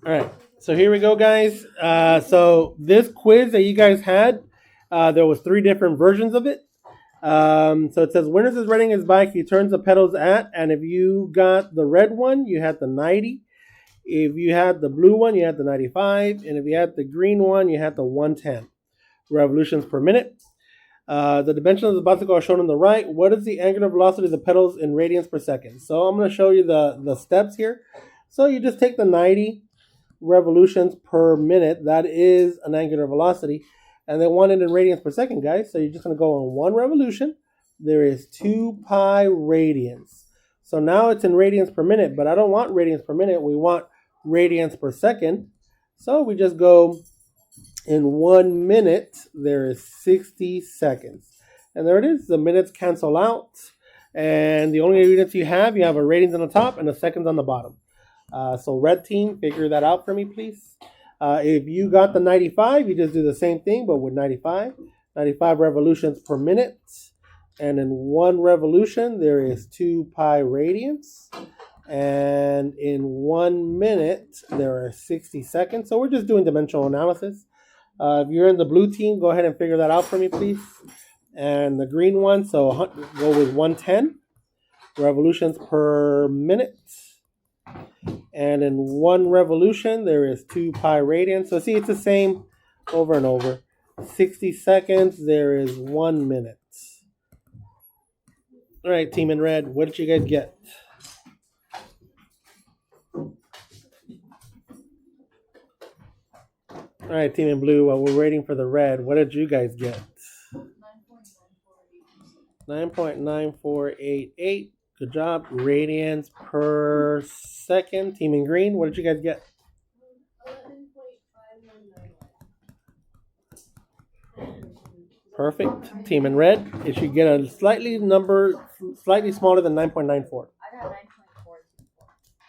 All right. So here we go, guys. So this quiz that you guys had, there was 3 different versions of it. So it says Winters is riding his bike. He turns the pedals at, and if you got the red one, you had the 90. If you had the blue one, you had the 95, and if you had the green one, you had the 110 revolutions per minute. The dimensions of the bicycle are shown on the right. What is the angular velocity of the pedals in radians per second? So I'm going to show you the steps here. So you just take the 90 revolutions per minute. That is an angular velocity. And they want it in radians per second, guys. So you're just going to go on 1 revolution. There is 2 pi radians. So now it's in radians per minute, but I don't want radians per minute. We want radians per second. So we just go in 1 minute, there is 60 seconds. And there it is. The minutes cancel out. And the only units you have a radians on the top and the seconds on the bottom. So red team, figure that out for me, please. If you got the 95, you just do the same thing, but with 95 revolutions per minute. And in 1 revolution, there is 2 pi radians. And in 1 minute, there are 60 seconds. So we're just doing dimensional analysis. If you're in the blue team, go ahead and figure that out for me, please. And the green one, so go with 110 revolutions per minute. And in 1 revolution, there is 2 pi radians. So see, it's the same over and over. 60 seconds, there is 1 minute. All right, team in red, what did you guys get? All right, team in blue, while we're waiting for the red, what did you guys get? 9.9488. Good job. Radians per second. Team in green, what did you guys get? 11.5191. Perfect. Team in red, it should get a slightly smaller than 9.94. I got 9.424.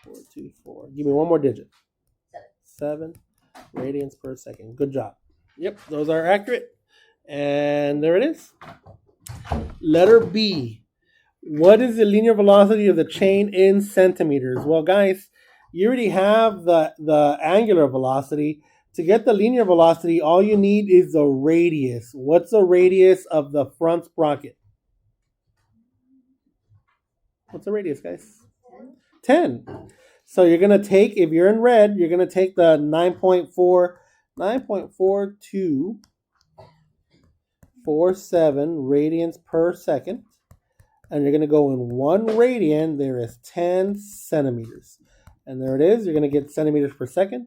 424. Give me one more digit. 7 radians per second. Good job. Yep, those are accurate. And there it is. Letter B. What is the linear velocity of the chain in centimeters? Well, guys, you already have the angular velocity. To get the linear velocity, all you need is the radius. What's the radius of the front sprocket? What's the radius, guys? 10. So you're going to take, if you're in red, you're going to take the 9.4247 radians per second. And you're going to go in 1 radian, there is 10 centimeters. And there it is. You're going to get centimeters per second.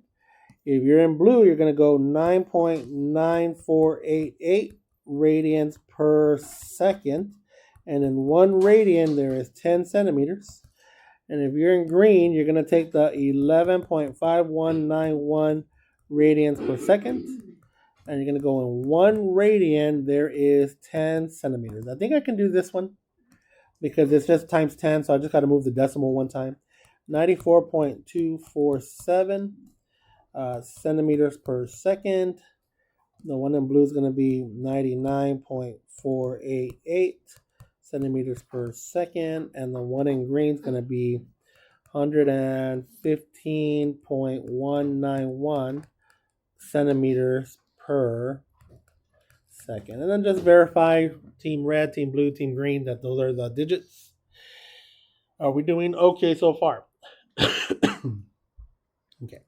If you're in blue, you're going to go 9.9488 radians per second. And in 1 radian, there is 10 centimeters. And if you're in green, you're going to take the 11.5191 radians per second. And you're going to go in 1 radian, there is 10 centimeters. I think I can do this one because it's just times 10, so I just got to move the decimal one time. 94.247 centimeters per second. The one in blue is going to be 99.488 centimeters per second, and the one in green is going to be 115.191 centimeters per second. And then just verify team red, team blue, team green that those are the digits. Are we doing okay so far? Okay.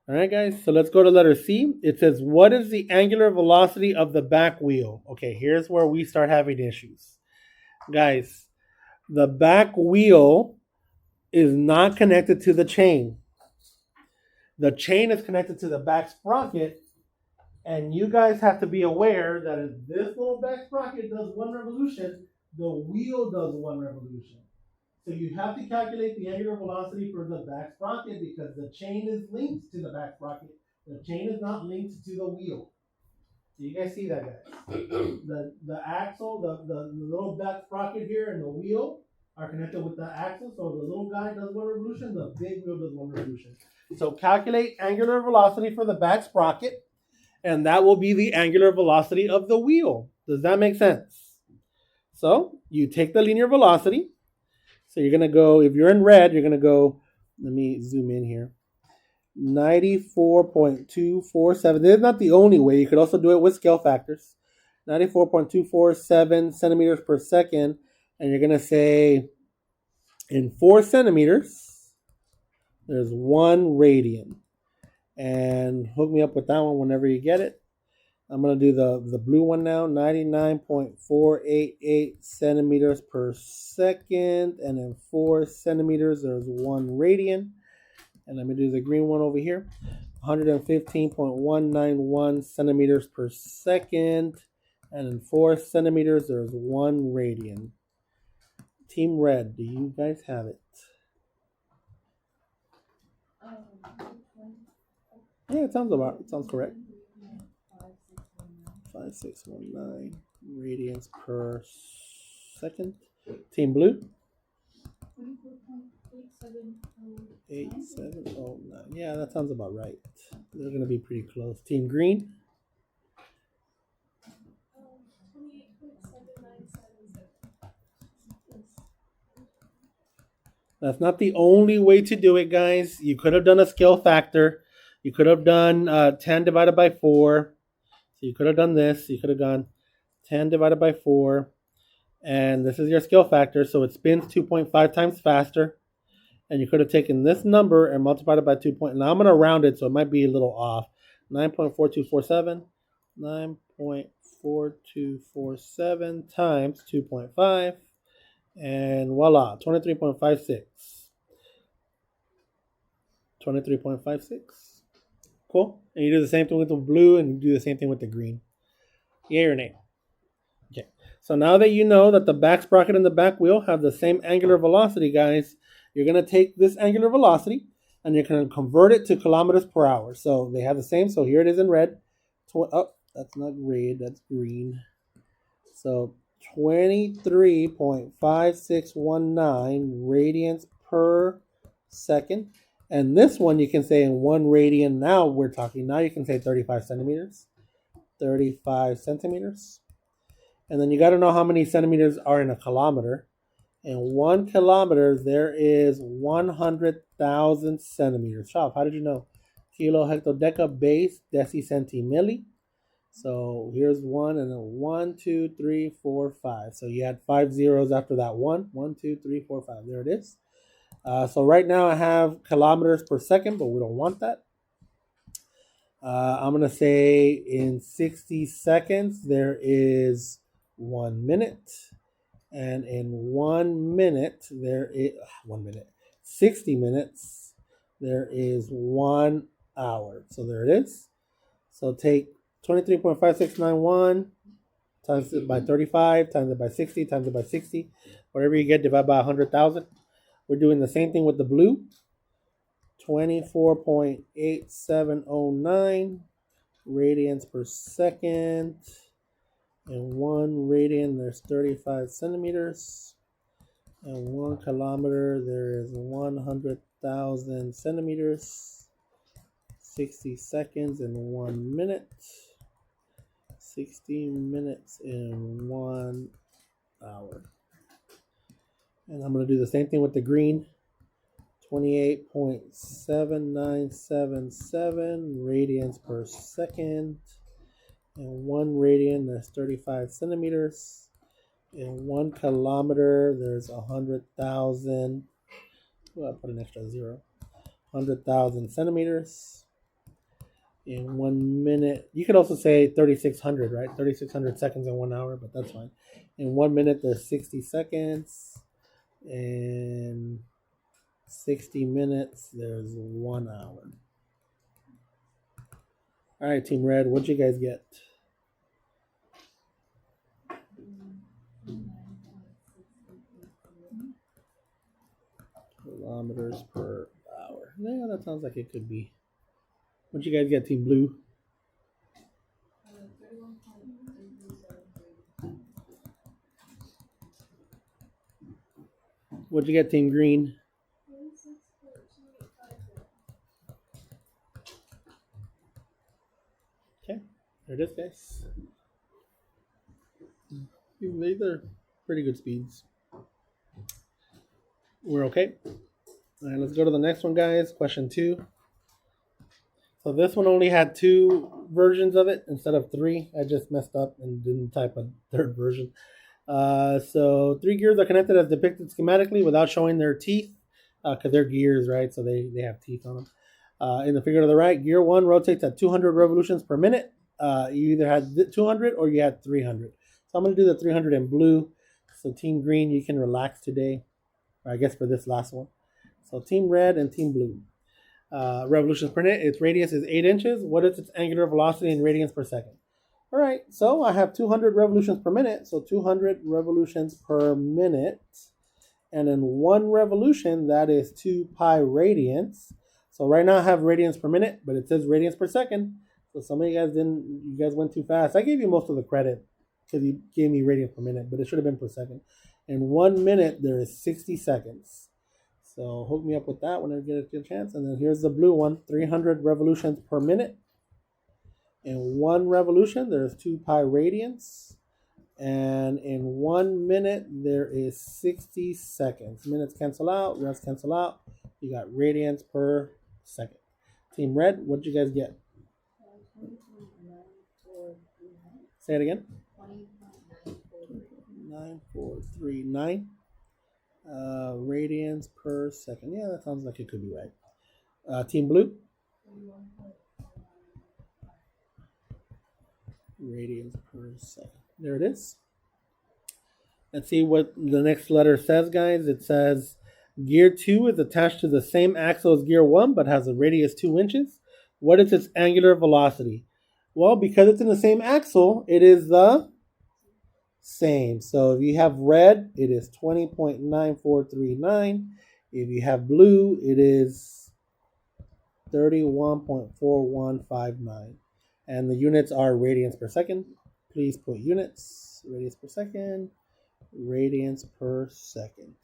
All right, guys, so let's go to letter C. It says, what is the angular velocity of the back wheel? Okay, here's where we start having issues. Guys, the back wheel is not connected to the chain. The chain is connected to the back sprocket, and you guys have to be aware that if this little back sprocket does 1 revolution, the wheel does 1 revolution. So you have to calculate the angular velocity for the back sprocket because the chain is linked to the back sprocket. The chain is not linked to the wheel. Do you guys see that, guys? The axle, the little back sprocket here and the wheel are connected with the axle. So the little guy does 1 revolution, the big wheel does 1 revolution. So calculate angular velocity for the back sprocket, and that will be the angular velocity of the wheel. Does that make sense? So you take the linear velocity. So you're going to go, if you're in red, you're going to go, let me zoom in here. 94.247. This is not the only way. You could also do it with scale factors. 94.247 centimeters per second. And you're going to say in 4 centimeters, there's 1 radian. And hook me up with that one whenever you get it. I'm going to do the blue one now. 99.488 centimeters per second. And in 4 centimeters, there's 1 radian. And let me do the green one over here. 115.191 centimeters per second. And in 4 centimeters, there's 1 radian. Team Red, do you guys have it? Yeah, it sounds correct. 5619 radians per second. Team Blue? 8709. Yeah, that sounds about right. They're going to be pretty close. Team Green? 28.7977. That's not the only way to do it, guys. You could have done a scale factor. You could have done 10 divided by 4. So you could have done this. You could have gone 10 divided by 4. And this is your scale factor. So it spins 2.5 times faster. And you could have taken this number and multiplied it by 2. Now I'm going to round it, so it might be a little off. 9.4247. 9.4247 times 2.5. And voila, 23.56. 23.56. Cool. And you do the same thing with the blue and you do the same thing with the green. Yay or nay? Okay. So now that you know that the back sprocket and the back wheel have the same angular velocity, guys, you're going to take this angular velocity and you're going to convert it to kilometers per hour. So they have the same. So here it is in red. Oh, that's not red. That's green. So 23.5619 radians per second. And this one you can say in 1 radian. Now you can say 35 centimeters. 35 centimeters. And then you got to know how many centimeters are in a kilometer. In 1 kilometer, there is 100,000 centimeters. Shop, how did you know? Kilo, hecto, deca, base, deci, centi, milli. So here's 1 and then 1, 2, 3, 4, 5. So you had 5 zeros after that 1. 1, 2, 3, 4, 5. There it is. So right now I have kilometers per second, but we don't want that. I'm going to say in 60 seconds, there is 1 minute. And in 1 minute, 60 minutes, there is 1 hour. So there it is. So take 23.5691 times it by 35, times it by 60, times it by 60. Whatever you get, divide by 100,000. We're doing the same thing with the blue. 24.8709 radians per second. In 1 radian, there's 35 centimeters. In 1 kilometer, there is 100,000 centimeters. 60 seconds in 1 minute. 60 minutes in 1 hour. And I'm going to do the same thing with the green. 28.7977 radians per second. In 1 radian, there's 35 centimeters. In 1 kilometer, there's 100,000. Well, I put an extra 0. 100,000 centimeters. In 1 minute, you could also say 3,600, right? 3,600 seconds in 1 hour, but that's fine. In 1 minute, there's 60 seconds. In 60 minutes, there's 1 hour. All right, Team Red, what'd you guys get? Kilometers per hour. Yeah, that sounds like it could be. What'd you guys get, Team Blue? What'd you get, Team Green? Okay, there it is, guys. These are pretty good speeds. We're okay. All right, let's go to the next one, guys. Question 2. So this one only had 2 versions of it instead of 3. I just messed up and didn't type a third version. So 3 gears are connected as depicted schematically without showing their teeth, because they're gears, right? So they have teeth on them. In the figure to the right, gear 1 rotates at 200 revolutions per minute. You either had 200 or you had 300. So I'm going to do the 300 in blue. So Team Green, you can relax today, or I guess for this last one. So Team Red and Team Blue. Revolutions per minute, its radius is 8 inches. What is its angular velocity in radians per second? All right, so I have 200 revolutions per minute. So 200 revolutions per minute. And in 1 revolution, that is 2 pi radians. So right now I have radians per minute, but it says radians per second. So some of you guys went too fast. I gave you most of the credit because you gave me radians per minute, but it should have been per second. In 1 minute, there is 60 seconds. So hook me up with that whenever you get a chance. And then here's the blue one, 300 revolutions per minute. In 1 revolution, there's 2 pi radians. And in 1 minute, there is 60 seconds. Minutes cancel out, rest cancel out. You got radians per second. Team Red, what did you guys get? Say it again. 9439 radians per second. Yeah, that sounds like it could be right. Team Blue. Radians per second. There it is. Let's see what the next letter says, guys. It says gear 2 is attached to the same axle as gear 1 but has a radius 2 inches. What is its angular velocity? Well, because it's in the same axle, it is the same. So if you have red, it is 20.9439. If you have blue, it is 31.4159. And the units are radians per second. Please put units, radians per second, radians per second.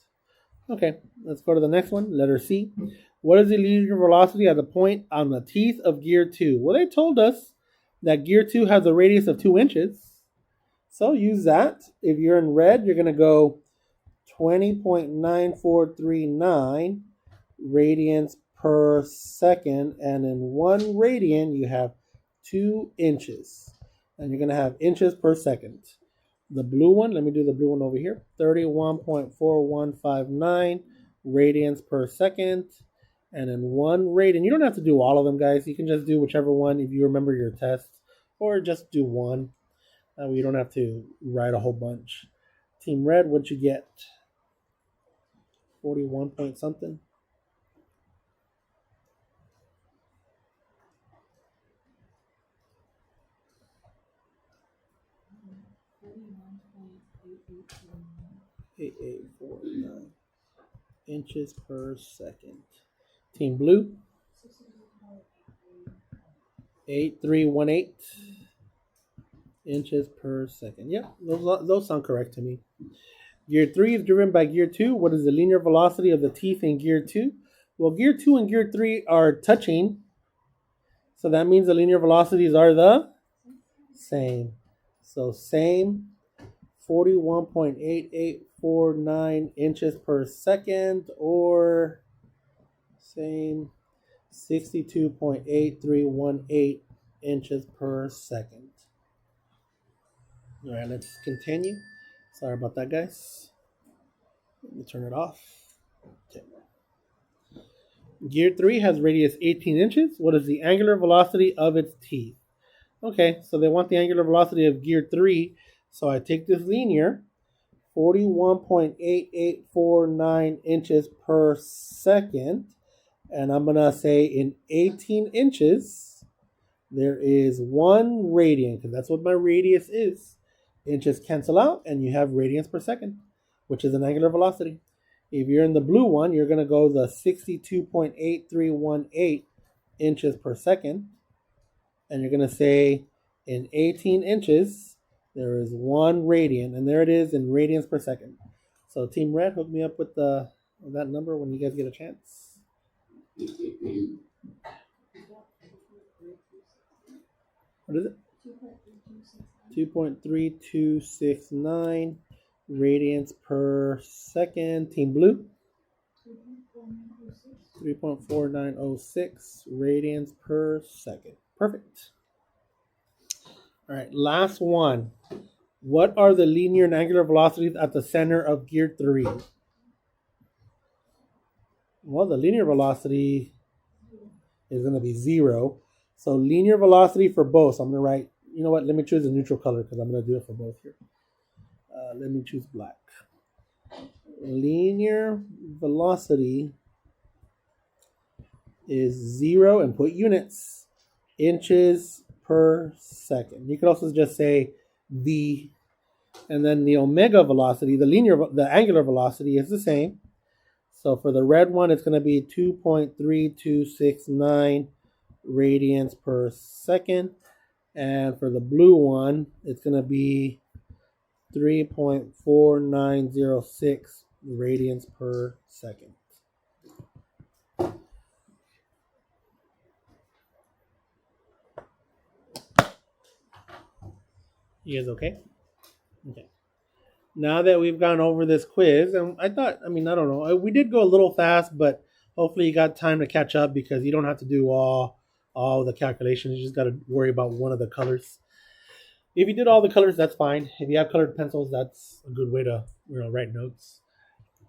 Okay, let's go to the next one, letter C. What is the linear velocity at the point on the teeth of gear 2? Well, they told us that gear 2 has a radius of 2 inches. So use that. If you're in red, you're going to go 20.9439 radians per second. And in 1 radian, you have 2 inches. And you're going to have inches per second. The blue one, let me do the blue one over here. 31.4159 radians per second. And in 1 radian, you don't have to do all of them, guys. You can just do whichever one if you remember your test. Or just do one. You don't have to write a whole bunch. Team Red, what'd you get? 41 point something. .8849 inches per second. Team Blue, 8318 inches per second. Yep, those sound correct to me. Gear 3 is driven by gear 2. What is the linear velocity of the teeth in gear 2? Well, gear 2 and gear 3 are touching. So that means the linear velocities are the same. So same, 41.8849 inches per second, or same 62.8318 inches per second. All right, let's continue. Sorry about that, guys. Let me turn it off. Okay. Gear 3 has radius 18 inches. What is the angular velocity of its teeth? Okay, so they want the angular velocity of gear 3. So I take this linear, 41.8849 inches per second. And I'm going to say in 18 inches, there is 1 radian, because that's what my radius is. Inches cancel out, and you have radians per second, which is an angular velocity. If you're in the blue one, you're going to go the 62.8318 inches per second. And you're going to say in 18 inches, there is 1 radian. And there it is in radians per second. So Team Red, hook me up with that number when you guys get a chance. What is it? 2.3269 radians per second. Team Blue, 3.4906 radians per second. Perfect. All right, last one. What are the linear and angular velocities at the center of gear 3? Well, the linear velocity is going to be 0. So linear velocity for both. So I'm going to write, you know what, let me choose a neutral color because I'm going to do it for both here. Let me choose black. Linear velocity is 0 and put units. Inches per second. You could also just say v, and then the omega velocity, the angular velocity is the same. So for the red one, it's going to be 2.3269 radians per second. And for the blue one, it's going to be 3.4906 radians per second. You guys okay? Okay. Now that we've gone over this quiz, and I don't know, we did go a little fast, but hopefully you got time to catch up because you don't have to do all the calculations. You just got to worry about one of the colors. If you did all the colors, that's fine. If you have colored pencils, that's a good way to write notes.